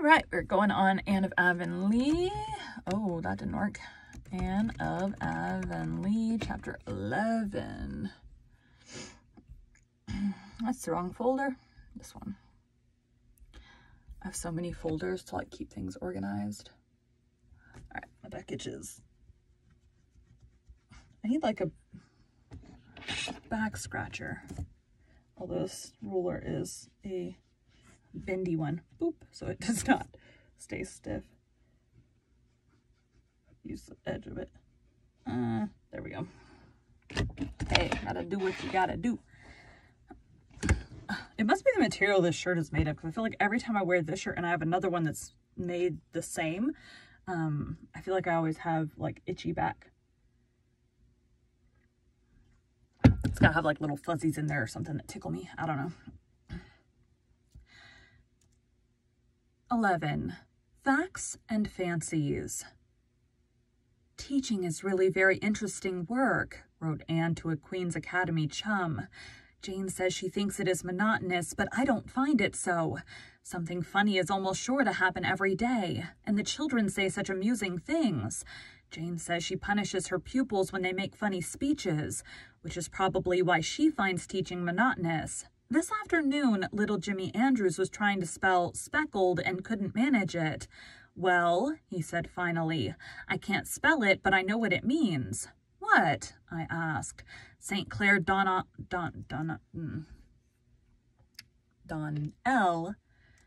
All right, we're going on Anne of Avonlea. Oh, that didn't work. Anne of Avonlea, chapter 11. That's the wrong folder. This one. I have so many folders to like keep things organized. All right, my back itches. I need like a back scratcher. Although this ruler is a bendy one. Boop, so it does not stay stiff. Use the edge of it. There we go. Hey, gotta do what you gotta do. It must be the material this shirt is made of, because I feel like every time I wear this shirt and I have another one that's made the same, I feel like I always have like itchy back. It's gotta have like little fuzzies in there or something that tickle me. I don't know. 11. Facts and Fancies. Teaching is really very interesting work, wrote Anne to a Queen's Academy chum. Jane says she thinks it is monotonous, but I don't find it so. Something funny is almost sure to happen every day, and the children say such amusing things. Jane says she punishes her pupils when they make funny speeches, which is probably why she finds teaching monotonous. This afternoon, little Jimmy Andrews was trying to spell speckled and couldn't manage it. Well, he said finally, I can't spell it, but I know what it means. What? I asked. St. Clair Donnell,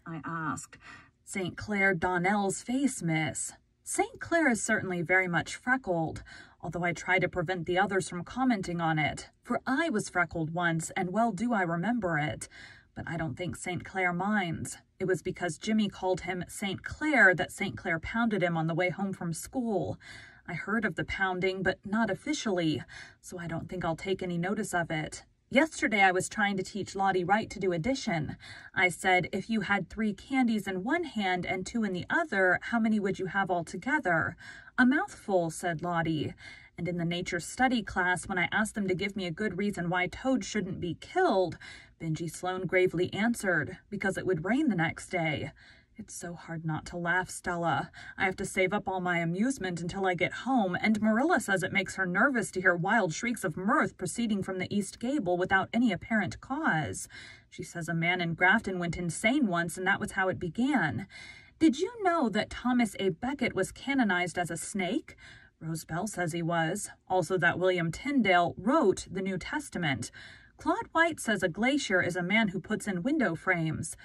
I asked. St. Clair Donnell's face, miss. St. Clair is certainly very much freckled, although I try to prevent the others from commenting on it, for I was freckled once, and well do I remember it. But I don't think St. Clair minds. It was because Jimmy called him St. Clair that St. Clair pounded him on the way home from school. I heard of the pounding, but not officially, so I don't think I'll take any notice of it. Yesterday I was trying to teach Lottie Wright to do addition. I said, if you had 3 candies in one hand and 2 in the other, how many would you have altogether? A mouthful, said Lottie. And in the nature study class, when I asked them to give me a good reason why toads shouldn't be killed, Benji Sloane gravely answered, because it would rain the next day. It's so hard not to laugh, Stella. I have to save up all my amusement until I get home, and Marilla says it makes her nervous to hear wild shrieks of mirth proceeding from the east gable without any apparent cause. She says a man in Grafton went insane once, and that was how it began. Did you know that Thomas A. Becket was canonized as a snake? Rose Bell says he was. Also that William Tyndale wrote the New Testament. Claude White says a glacier is a man who puts in window frames.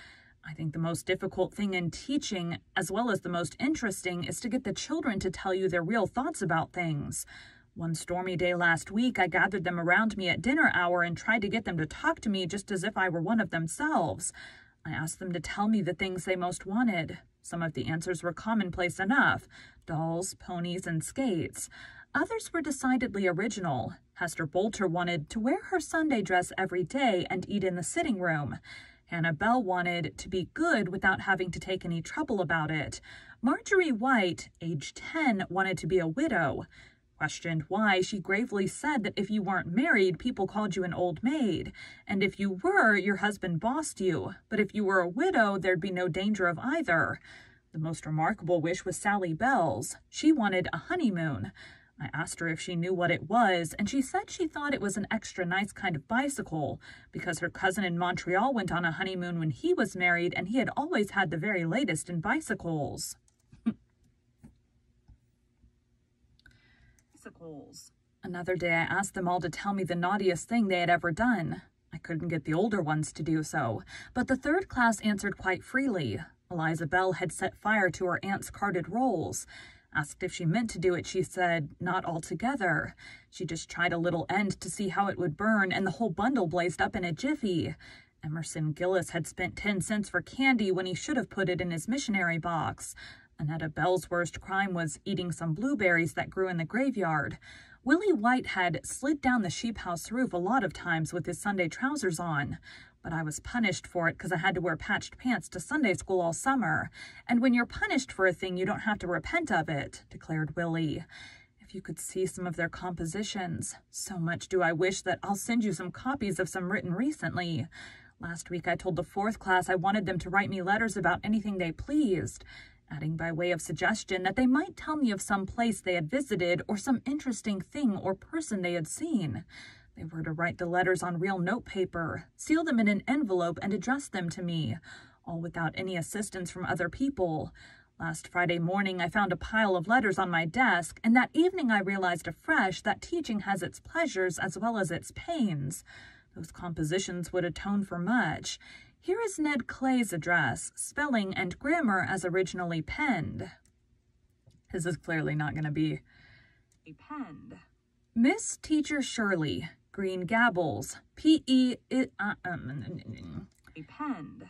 I think the most difficult thing in teaching, as well as the most interesting, is to get the children to tell you their real thoughts about things. One stormy day last week, I gathered them around me at dinner hour and tried to get them to talk to me just as if I were one of themselves. I asked them to tell me the things they most wanted. Some of the answers were commonplace enough: dolls, ponies, and skates. Others were decidedly original. Hester Bolter wanted to wear her Sunday dress every day and eat in the sitting room. Hannah Bell wanted to be good without having to take any trouble about it. Marjorie White, age 10, wanted to be a widow. Questioned why, she gravely said that if you weren't married, people called you an old maid, and if you were, your husband bossed you, but if you were a widow, there'd be no danger of either. The most remarkable wish was Sally Bell's. She wanted a honeymoon. I asked her if she knew what it was, and she said she thought it was an extra nice kind of bicycle, because her cousin in Montreal went on a honeymoon when he was married, and he had always had the very latest in bicycles. Bicycles. Another day I asked them all to tell me the naughtiest thing they had ever done. I couldn't get the older ones to do so, but the 3rd class answered quite freely. Eliza Bell had set fire to her aunt's carded rolls. Asked if she meant to do it, she said, not altogether. She just tried a little end to see how it would burn, and the whole bundle blazed up in a jiffy. Emerson Gillis had spent 10 cents for candy when he should have put it in his missionary box. Annetta Bell's worst crime was eating some blueberries that grew in the graveyard. Willie White had slid down the sheep house roof a lot of times with his Sunday trousers on. But I was punished for it because I had to wear patched pants to Sunday school all summer. And when you're punished for a thing, you don't have to repent of it, declared Willie. If you could see some of their compositions. So much do I wish that I'll send you some copies of some written recently. Last week I told the 4th class I wanted them to write me letters about anything they pleased, adding by way of suggestion that they might tell me of some place they had visited or some interesting thing or person they had seen. They were to write the letters on real notepaper, seal them in an envelope, and address them to me, all without any assistance from other people. Last Friday morning, I found a pile of letters on my desk, and that evening I realized afresh that teaching has its pleasures as well as its pains. Those compositions would atone for much. Here is Ned Clay's address, spelling and grammar as originally penned. His is clearly not going to be penned. Miss Teacher Shirley, Green Gables, penned.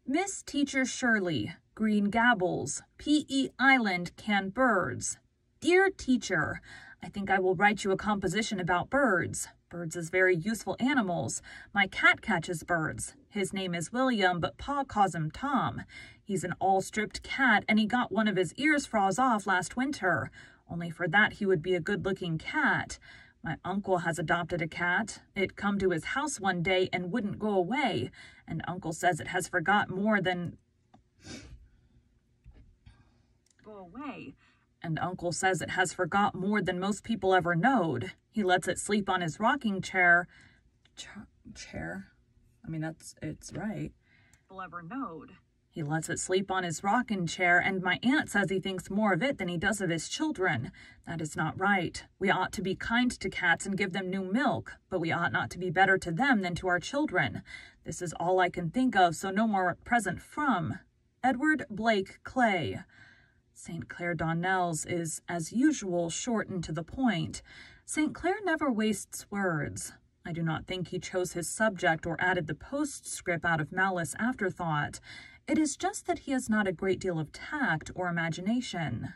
Miss Teacher Shirley, Green Gables, P.E. Island, Canned Birds. Dear Teacher, I think I will write you a composition about birds. Birds is very useful animals. My cat catches birds. His name is William, but Pa calls him Tom. He's an all-stripped cat, and he got one of his ears froze off last winter. Only for that he would be a good-looking cat. My uncle has adopted a cat. It come to his house one day and wouldn't go away, and Uncle says it has forgot more than... And Uncle says it has forgot more than most people ever knowed. He lets it sleep on his rocking chair. I mean, it's right. People ever knowed. He lets it sleep on his rocking chair, and my aunt says he thinks more of it than he does of his children. That is not right. We ought to be kind to cats and give them new milk, but we ought not to be better to them than to our children. This is all I can think of, so no more present from. Edward Blake Clay. St. Clair Donnell's is, as usual, short and to the point. St. Clair never wastes words. I do not think he chose his subject or added the postscript out of malice afterthought. It is just that he has not a great deal of tact or imagination.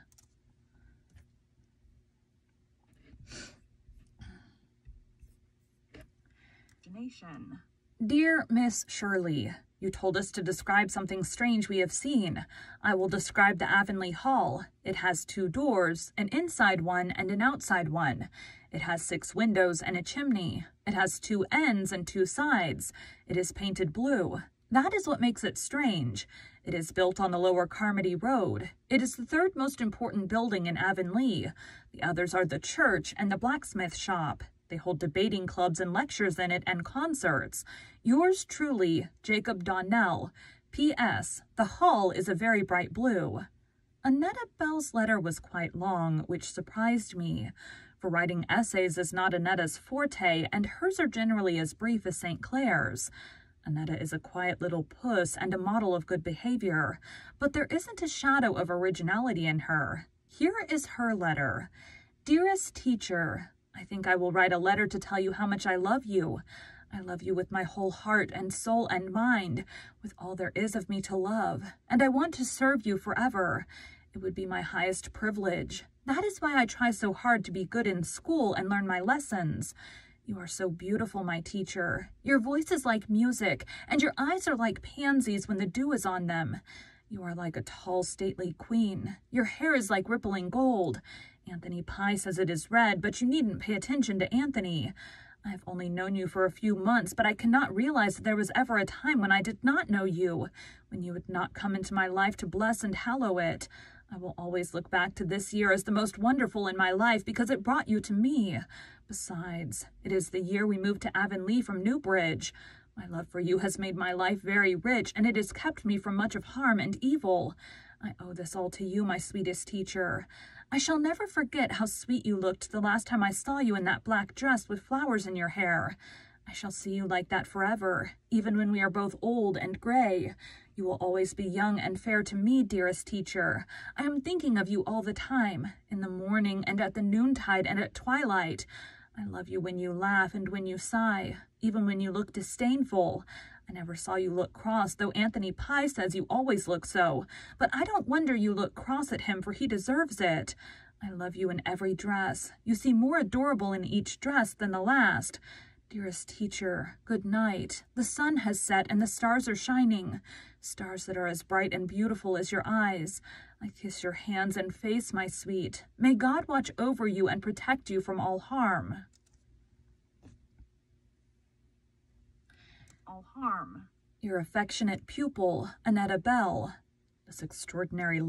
Dear Miss Shirley, you told us to describe something strange we have seen. I will describe the Avonlea Hall. It has 2 doors, an inside one and an outside one. It has 6 windows and a chimney. It has 2 ends and 2 sides. It is painted blue. That is what makes it strange. It is built on the lower Carmody Road. It is the 3rd most important building in Avonlea. The others are the church and the blacksmith shop. They hold debating clubs and lectures in it and concerts. Yours truly, Jacob Donnell. P.S. The hall is a very bright blue. Annetta Bell's letter was quite long, which surprised me. For writing essays is not Annetta's forte, and hers are generally as brief as St. Clair's. Annetta is a quiet little puss and a model of good behavior, but there isn't a shadow of originality in her. Here is her letter. Dearest Teacher, I think I will write a letter to tell you how much I love you. I love you with my whole heart and soul and mind, with all there is of me to love, and I want to serve you forever. It would be my highest privilege. That is why I try so hard to be good in school and learn my lessons. You are so beautiful, my teacher. Your voice is like music, and your eyes are like pansies when the dew is on them. You are like a tall, stately queen. Your hair is like rippling gold. Anthony Pye says it is red, but you needn't pay attention to Anthony. I have only known you for a few months, but I cannot realize that there was ever a time when I did not know you, when you had not come into my life to bless and hallow it. I will always look back to this year as the most wonderful in my life because it brought you to me. Besides, it is the year we moved to Avonlea from Newbridge. My love for you has made my life very rich, and it has kept me from much of harm and evil. I owe this all to you, my sweetest teacher. I shall never forget how sweet you looked the last time I saw you in that black dress with flowers in your hair. I shall see you like that forever, even when we are both old and gray. You will always be young and fair to me, dearest teacher. I am thinking of you all the time, in the morning and at the noontide and at twilight. I love you when you laugh and when you sigh, even when you look disdainful. I never saw you look cross, though Anthony Pye says you always look so. But I don't wonder you look cross at him, for he deserves it. I love you in every dress. You seem more adorable in each dress than the last. Dearest teacher, good night. The sun has set and the stars are shining, stars that are as bright and beautiful as your eyes. I kiss your hands and face, my sweet. May God watch over you and protect you from all harm. All harm. Your affectionate pupil, Annetta Bell. This extraordinary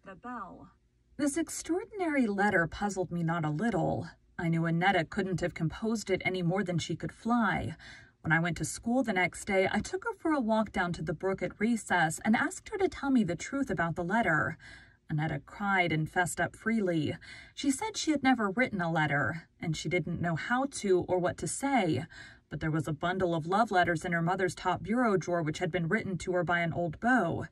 The bell. This extraordinary letter puzzled me not a little. I knew Annetta couldn't have composed it any more than she could fly. When I went to school the next day, I took her for a walk down to the brook at recess and asked her to tell me the truth about the letter. Annetta cried and fessed up freely. She said she had never written a letter, and she didn't know how to or what to say. But there was a bundle of love letters in her mother's top bureau drawer which had been written to her by an old beau.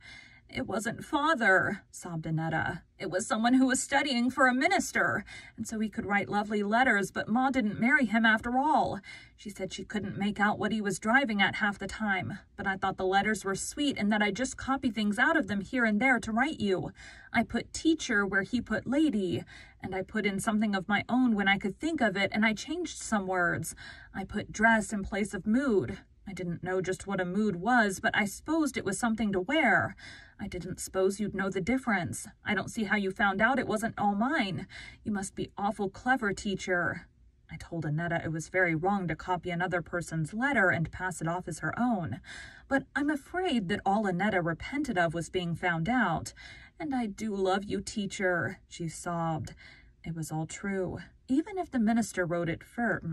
It wasn't father, sobbed Annetta. It was someone who was studying for a minister, and so he could write lovely letters, but Ma didn't marry him after all. She said she couldn't make out what he was driving at half the time, but I thought the letters were sweet and that I'd just copy things out of them here and there to write you. I put teacher where he put lady, and I put in something of my own when I could think of it, and I changed some words. I put dress in place of mood. I didn't know just what a mood was, but I supposed it was something to wear. I didn't suppose you'd know the difference. I don't see how you found out it wasn't all mine. You must be awful clever, teacher. I told Annetta it was very wrong to copy another person's letter and pass it off as her own. But I'm afraid that all Annetta repented of was being found out. And I do love you, teacher, she sobbed. It was all true, even if the minister wrote it first.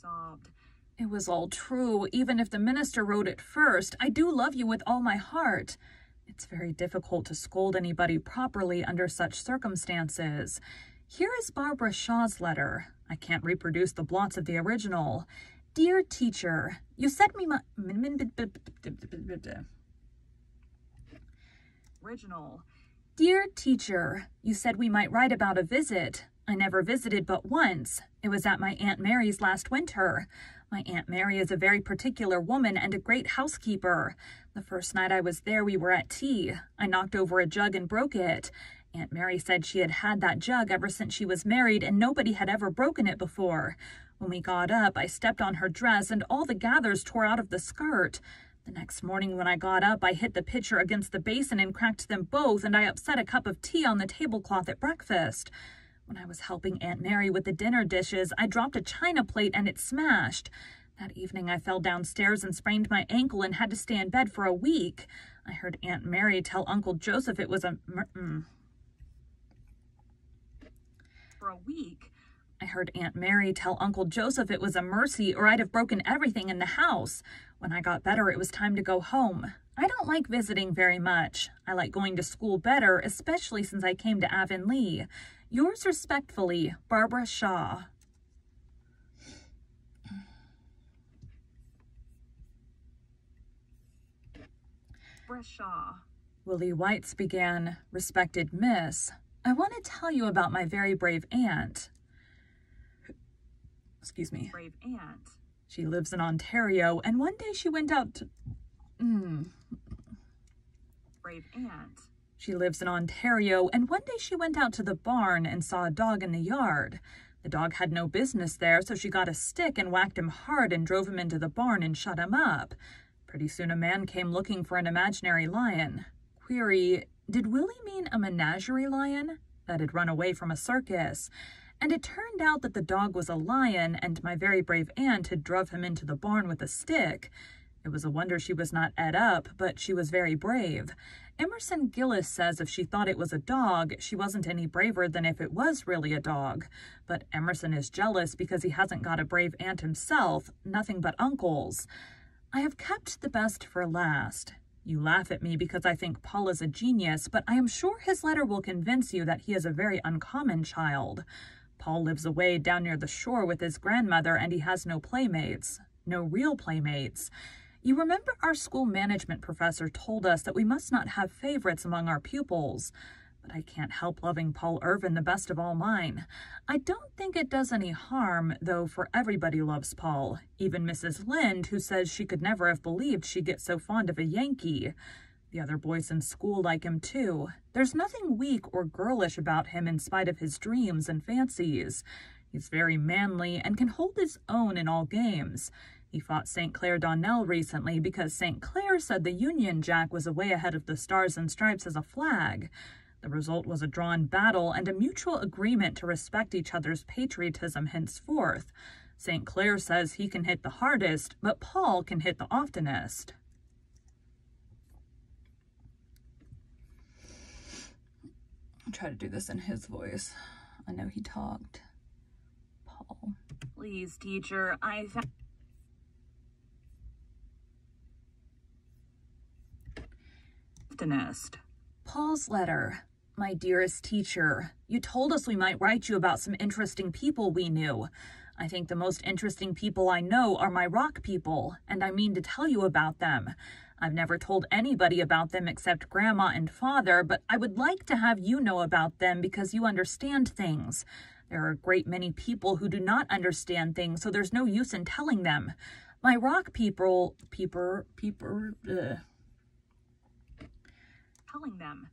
Sobbed. It was all true, even if the minister wrote it first. I do love you with all my heart. It's very difficult to scold anybody properly under such circumstances. Here is Barbara Shaw's letter. I can't reproduce the blots of the original. Dear teacher, you sent me my... Original. Dear teacher, you said we might write about a visit. I never visited but once. It was at my Aunt Mary's last winter. My Aunt Mary is a very particular woman and a great housekeeper. The first night I was there, we were at tea. I knocked over a jug and broke it. Aunt Mary said she had had that jug ever since she was married and nobody had ever broken it before. When we got up, I stepped on her dress and all the gathers tore out of the skirt. The next morning when I got up, I hit the pitcher against the basin and cracked them both, and I upset a cup of tea on the tablecloth at breakfast. When I was helping Aunt Mary with the dinner dishes, I dropped a china plate and it smashed. That evening I fell downstairs and sprained my ankle and had to stay in bed for a week. I heard Aunt Mary tell Uncle Joseph it was a... For a week? I heard Aunt Mary tell Uncle Joseph it was a mercy or I'd have broken everything in the house. When I got better, it was time to go home. I don't like visiting very much. I like going to school better, especially since I came to Avonlea. Yours respectfully, Barbara Shaw. Barbara Shaw. Willie Whites began, Respected Miss, I want to tell you about my very brave aunt. Excuse me. Brave aunt. She lives in Ontario, and one day she went out to... Brave aunt. She lives in Ontario, and one day she went out to the barn and saw a dog in the yard. The dog had no business there, so she got a stick and whacked him hard and drove him into the barn and shut him up. Pretty soon a man came looking for an imaginary lion. Query, did Willie mean a menagerie lion that had run away from a circus? And it turned out that the dog was a lion, and my very brave aunt had drove him into the barn with a stick. It was a wonder she was not ate up, but she was very brave. Emerson Gillis says if she thought it was a dog, she wasn't any braver than if it was really a dog. But Emerson is jealous because he hasn't got a brave aunt himself, nothing but uncles. I have kept the best for last. You laugh at me because I think Paul is a genius, but I am sure his letter will convince you that he is a very uncommon child. Paul lives away down near the shore with his grandmother, and he has no playmates. No real playmates. You remember our school management professor told us that we must not have favorites among our pupils. But I can't help loving Paul Irvin the best of all mine. I don't think it does any harm, though, for everybody loves Paul. Even Mrs. Lind, who says she could never have believed she'd get so fond of a Yankee. The other boys in school like him, too. There's nothing weak or girlish about him in spite of his dreams and fancies. He's very manly and can hold his own in all games. He fought St. Clair Donnell recently because St. Clair said the Union Jack was away ahead of the Stars and Stripes as a flag. The result was a drawn battle and a mutual agreement to respect each other's patriotism henceforth. St. Clair says he can hit the hardest, but Paul can hit the oftenest. I'll try to do this in his voice. I know he talked. Paul. Please, teacher, I found... Paul's letter. My dearest teacher, you told us we might write you about some interesting people we knew. I think the most interesting people I know are my rock people, and I mean to tell you about them. I've never told anybody about them except Grandma and Father, but I would like to have you know about them because you understand things. There are a great many people who do not understand things, so there's no use in telling them. My rock people... telling them.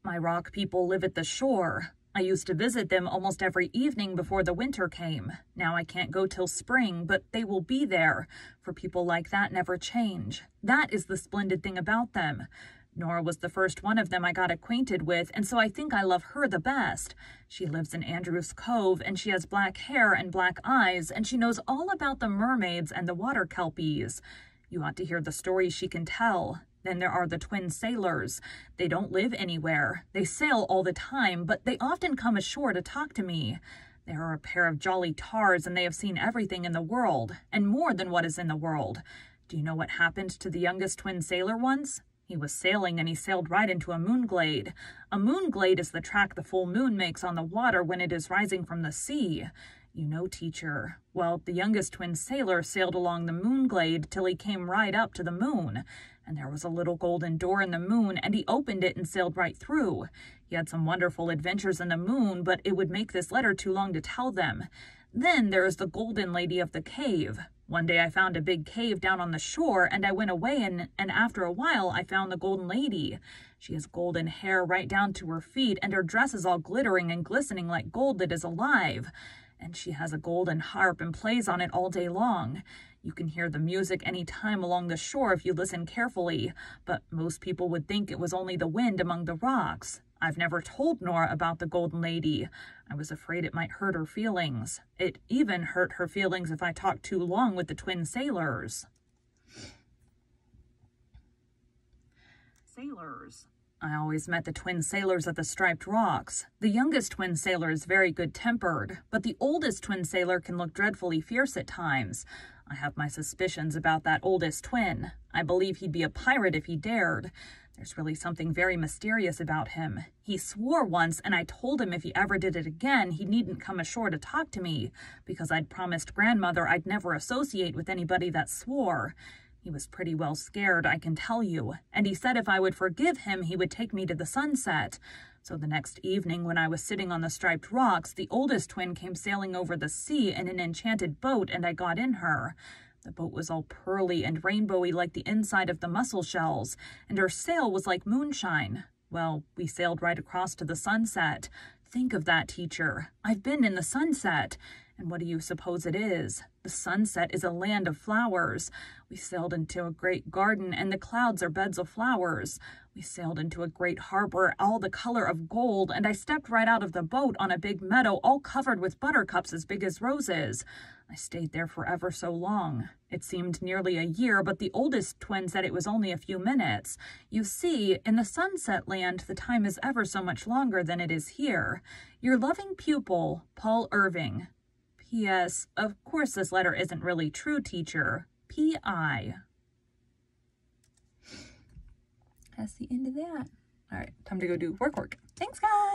My rock people live at the shore. I used to visit them almost every evening before the winter came. Now I can't go till spring, but they will be there, for people like that never change. That is the splendid thing about them. Nora was the first one of them I got acquainted with, and so I think I love her the best. She lives in Andrews Cove, and she has black hair and black eyes, and she knows all about the mermaids and the water kelpies. You ought to hear the stories she can tell. Then there are the twin sailors. They don't live anywhere. They sail all the time, but they often come ashore to talk to me. They are a pair of jolly tars, and they have seen everything in the world, and more than what is in the world. Do you know what happened to the youngest twin sailor once? He was sailing, and he sailed right into a moonglade. A moonglade is the track the full moon makes on the water when it is rising from the sea. You know, teacher. Well, the youngest twin sailor sailed along the moonglade till he came right up to the moon. And there was a little golden door in the moon, and he opened it and sailed right through. He had some wonderful adventures in the moon, but it would make this letter too long to tell them. Then there is the golden lady of the cave. One day I found a big cave down on the shore, and I went away, and after a while I found the golden lady. She has golden hair right down to her feet, and her dress is all glittering and glistening like gold that is alive. And she has a golden harp and plays on it all day long. You can hear the music any time along the shore if you listen carefully, but most people would think it was only the wind among the rocks. I've never told Nora about the golden lady. I was afraid it might hurt her feelings. It even hurt her feelings if I talked too long with the twin sailors. Sailors. I always met the twin sailors at the striped rocks. The youngest twin sailor is very good-tempered, but the oldest twin sailor can look dreadfully fierce at times. I have my suspicions about that oldest twin. I believe he'd be a pirate if he dared. There's really something very mysterious about him. He swore once, and I told him if he ever did it again, he needn't come ashore to talk to me, because I'd promised Grandmother I'd never associate with anybody that swore. He was pretty well scared, I can tell you, and he said if I would forgive him, he would take me to the sunset. So the next evening, when I was sitting on the striped rocks, the oldest twin came sailing over the sea in an enchanted boat, and I got in her. The boat was all pearly and rainbowy like the inside of the mussel shells, and her sail was like moonshine. Well, we sailed right across to the sunset. Think of that, teacher. I've been in the sunset. And what do you suppose it is? The sunset is a land of flowers. We sailed into a great garden, and the clouds are beds of flowers. We sailed into a great harbor, all the color of gold, and I stepped right out of the boat on a big meadow all covered with buttercups as big as roses. I stayed there for ever so long. It seemed nearly a year, but the oldest twin said it was only a few minutes. You see, in the sunset land, the time is ever so much longer than it is here. Your loving pupil, Paul Irving. P.S. Of course this letter isn't really true, teacher. P.I. That's the end of that. All right, time to go do work. Thanks, guys.